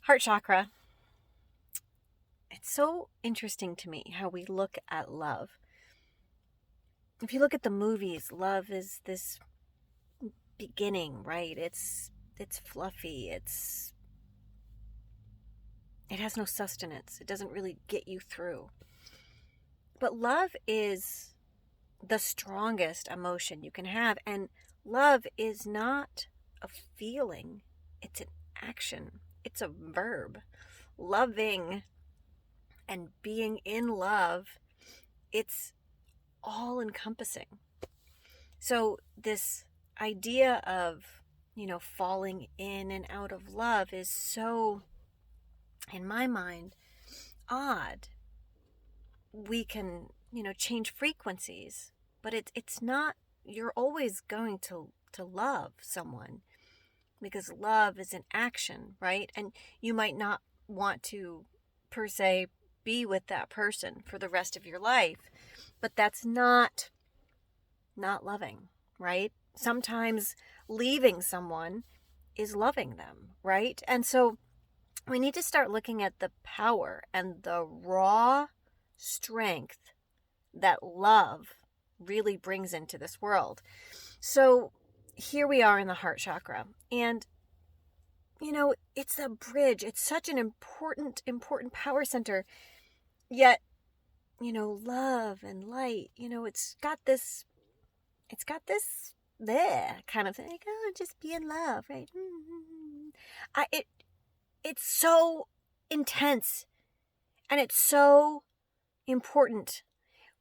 Heart chakra. It's so interesting to me how we look at love. If you look at the movies, love is this beginning, right? It's fluffy. It has no sustenance. It doesn't really get you through. But love is the strongest emotion you can have, and love is not a feeling. It's an action. It's a verb. Loving and being in love, it's all encompassing. So this idea of, falling in and out of love is so, in my mind, odd. We can, change frequencies, but it's not, you're always going to love someone because love is an action, right? And you might not want to per se be with that person for the rest of your life, but that's not loving, right? Sometimes leaving someone is loving them, right? And so we need to start looking at the power and the raw strength that love really brings into this world. So here we are in the heart chakra. And, it's a bridge. It's such an important power center. Yet, love and light, it's got this there kind of thing. Like, oh, just be in love, right? It's so intense and it's so important.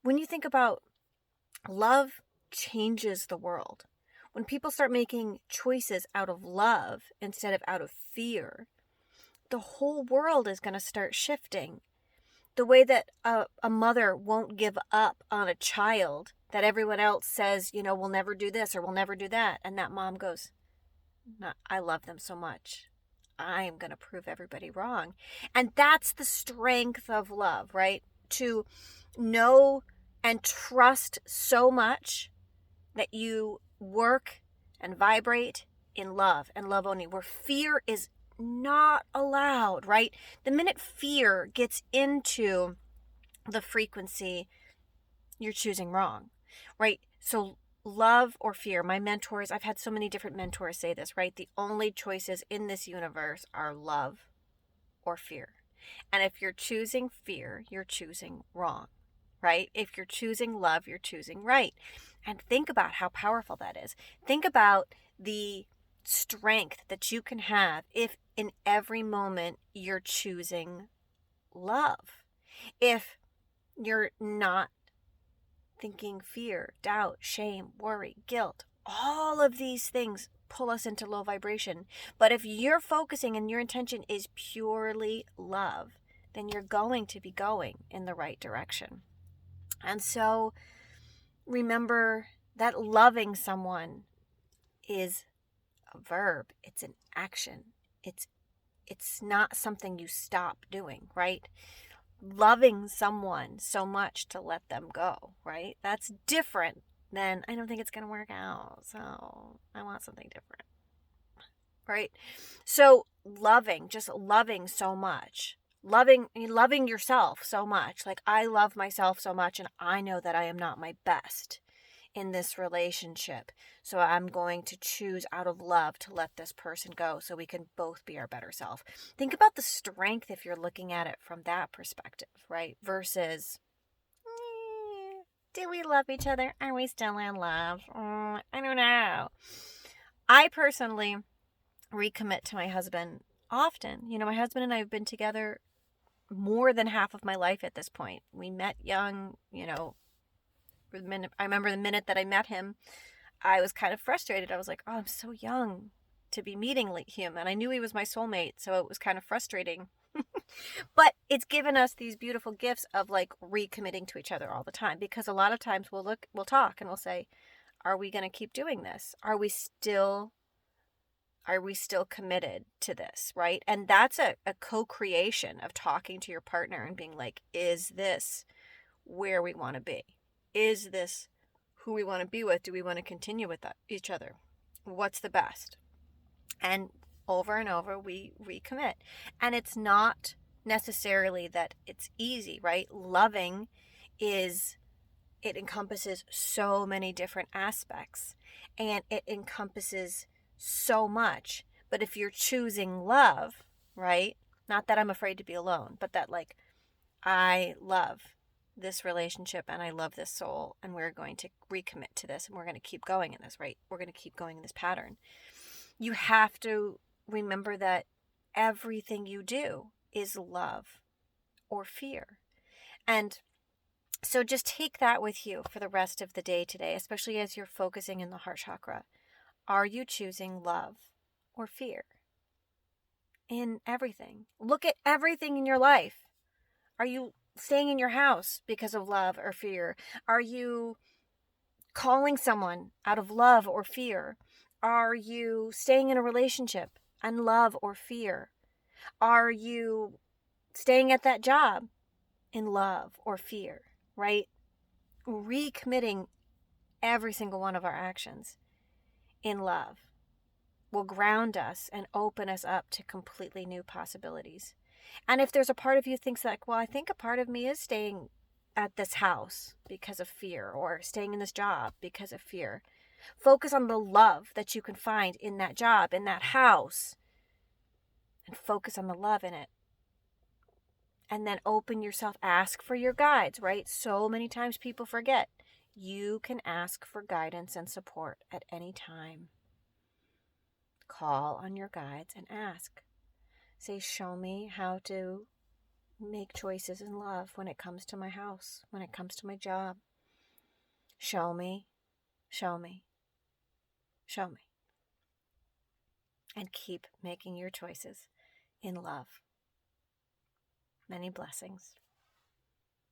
When you think about love changes the world. When people start making choices out of love instead of out of fear, the whole world is going to start shifting. The way that a mother won't give up on a child that everyone else says, we'll never do this or we'll never do that. And that mom goes, no, I love them so much. I am going to prove everybody wrong. And that's the strength of love, right? To know and trust so much that you work and vibrate in love and love only, where fear is not allowed, right? The minute fear gets into the frequency, you're choosing wrong, right? So love or fear, my mentors, I've had so many different mentors say this, right? The only choices in this universe are love or fear. And if you're choosing fear, you're choosing wrong, right? If you're choosing love, you're choosing right. And think about how powerful that is. Think about the strength that you can have if in every moment you're choosing love. If you're not thinking fear, doubt, shame, worry, guilt, all of these things pull us into low vibration. But if you're focusing and your intention is purely love, then you're going to be going in the right direction. And so remember that loving someone is a verb. It's an action. It's not something you stop doing, right? Loving someone so much to let them go, right? That's different than I don't think it's going to work out, so I want something different, right? So just loving so much, loving yourself so much. Like, I love myself so much and I know that I am not my best in this relationship. So I'm going to choose out of love to let this person go so we can both be our better self. Think about the strength if you're looking at it from that perspective, right? Versus, do we love each other? Are we still in love? I don't know. I personally recommit to my husband often. My husband and I have been together more than half of my life at this point. We met young, I remember the minute that I met him, I was kind of frustrated. I was like, oh, I'm so young to be meeting him. And I knew he was my soulmate, so it was kind of frustrating. But it's given us these beautiful gifts of like recommitting to each other all the time, because a lot of times we'll talk and we'll say, are we going to keep doing this? Are we still committed to this, right? And that's a co-creation of talking to your partner and being like, is this where we want to be? Is this who we want to be with? Do we want to continue with each other? What's the best? And over and over, we recommit. And it's not necessarily that it's easy, right? Loving is, it encompasses so many different aspects and it encompasses so much. But if you're choosing love, right? Not that I'm afraid to be alone, but that like I love this relationship and I love this soul and we're going to recommit to this and we're going to keep going in this, right? We're going to keep going in this pattern. You have to remember that everything you do is love or fear. And so just take that with you for the rest of the day today, especially as you're focusing in the heart chakra. Are you choosing love or fear? In everything. Look at everything in your life. Are you staying in your house because of love or fear? Are you calling someone out of love or fear? Are you staying in a relationship and love or fear? Are you staying at that job in love or fear, right? Recommitting every single one of our actions in love will ground us and open us up to completely new possibilities. And if there's a part of you thinks like, well, I think a part of me is staying at this house because of fear or staying in this job because of fear, focus on the love that you can find in that job, in that house, and focus on the love in it. And then open yourself, ask for your guides, right? So many times people forget. You can ask for guidance and support at any time. Call on your guides and ask. Say, show me how to make choices in love when it comes to my house, when it comes to my job. Show me, show me, show me. And keep making your choices in love. Many blessings.